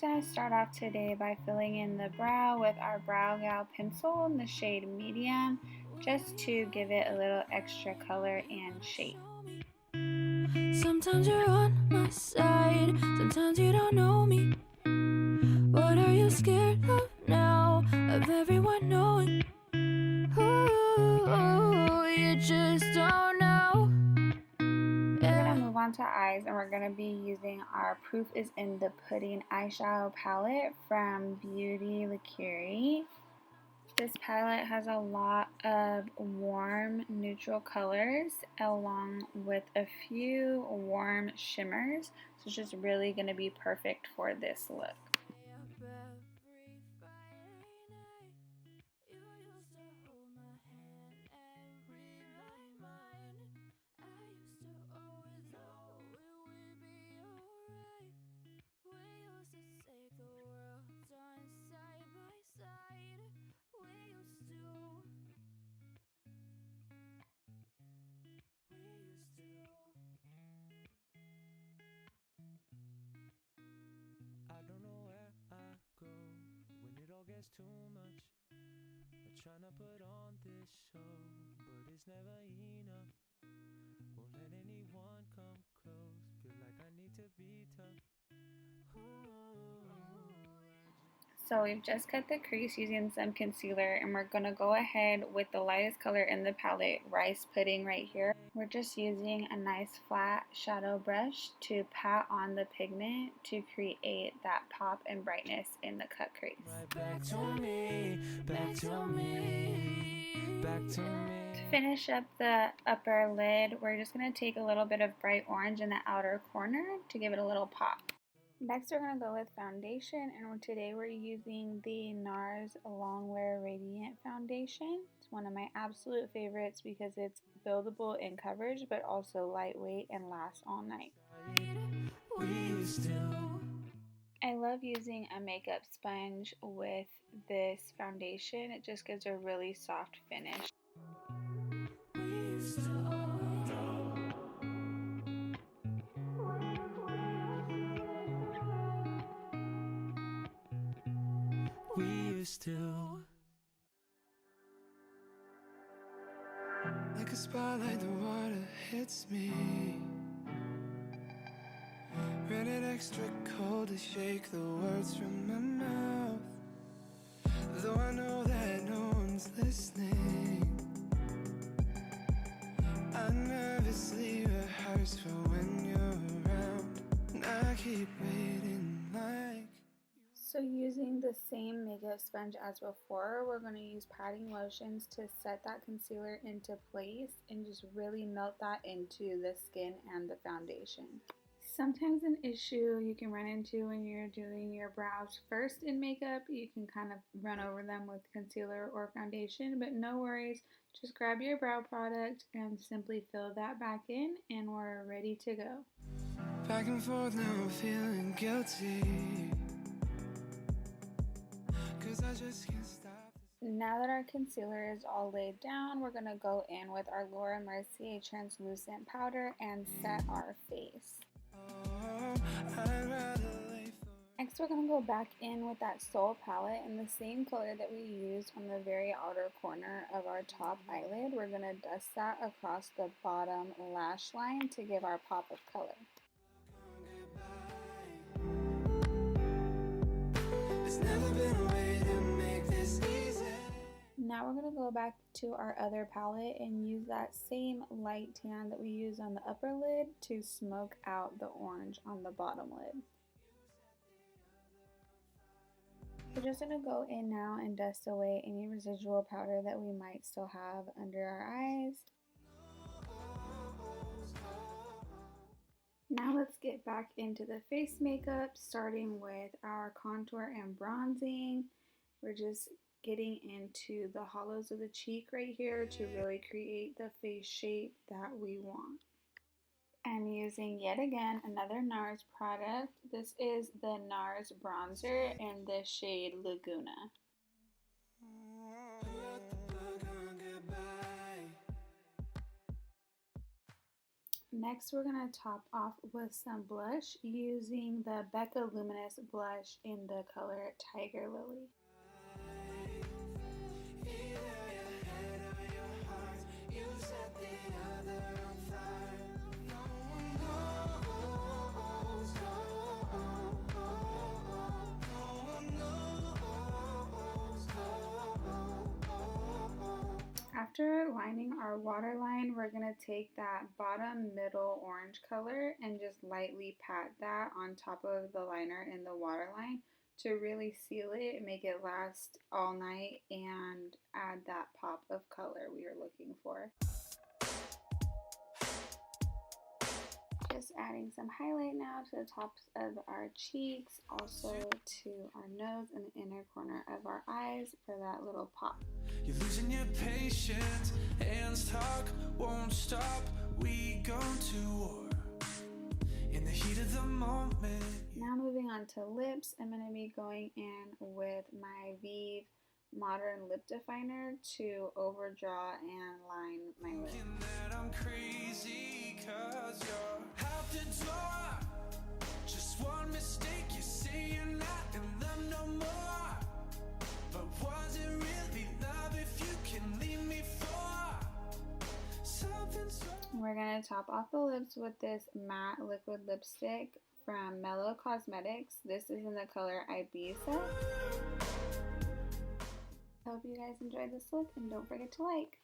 just going to start off today by filling in the brow with our Brow Gal pencil in the shade medium, just to give it a little extra color and shape. Sometimes you're on my side, sometimes you don't know me. What are you scared of now, of everyone knowing? Ooh, you just don't know. We're going to move on to eyes, and we're going to be using our Proof is in the Pudding eyeshadow palette from Beauty Lacuri. This palette has a lot of warm neutral colors along with a few warm shimmers, so it's just really going to be perfect for this look. Too much. I'm trying to put on this show, but it's never enough. Won't let anyone come close. Feel like I need to be tough. So we've just cut the crease using some concealer, and we're going to go ahead with the lightest color in the palette, Rice Pudding, right here. We're just using a nice flat shadow brush to pat on the pigment to create that pop and brightness in the cut crease. Back to me, back to me, back to me. To finish up the upper lid, we're just going to take a little bit of bright orange in the outer corner to give it a little pop. Next, we're going to go with foundation, and today we're using the NARS Longwear Radiant Foundation. It's one of my absolute favorites because it's buildable in coverage, but also lightweight and lasts all night. I love using a makeup sponge with this foundation. It just gives a really soft finish. Like a spotlight, the water hits me. Rated extra cold to shake the words from my mouth. Though I know that no one's listening, I nervously rehearse for when you're around, and I keep waiting like. So using the same makeup sponge as before, we're going to use patting lotions to set that concealer into place and just really melt that into the skin and the foundation. Sometimes an issue you can run into when you're doing your brows first in makeup, you can kind of run over them with concealer or foundation, but no worries. Just grab your brow product and simply fill that back in, and we're ready to go. Back and forth, now I'm feeling guilty. Now that our concealer is all laid down, we're going to go in with our Laura Mercier translucent powder and set our face. Next, we're going to go back in with that Soul palette in the same color that we used on the very outer corner of our top eyelid. We're going to dust that across the bottom lash line to give our pop of color. Now we're going to go back to our other palette and use that same light tan that we used on the upper lid to smoke out the orange on the bottom lid. We're just going to go in now and dust away any residual powder that we might still have under our eyes. Now let's get back into the face makeup, starting with our contour and bronzing. We're just getting into the hollows of the cheek right here to really create the face shape that we want. I'm using yet again another NARS product. This is the NARS bronzer in the shade Laguna. Next, we're going to top off with some blush using the Becca Luminous blush in the color Tiger Lily. After lining our waterline, we're going to take that bottom middle orange color and just lightly pat that on top of the liner in the waterline to really seal it, make it last all night, and add that pop of color we are looking for. Just adding some highlight now to the tops of our cheeks, also to our nose and the inner corner of our eyes for that little pop. You're losing your patience, hands talk, won't stop, we go to war in the heat of the moment. Now moving on to lips, I'm going to be going in with my Vive Modern Lip Definer to overdraw and line my lips. That I'm crazy 'cause you're out the door. Just one mistake, you say you're not in love no more. But was it really love if you can leave me for something's wrong? We're going to top off the lips with this matte liquid lipstick from Mellow Cosmetics. This is in the color Ibiza. Hope you guys enjoyed this look and don't forget to like.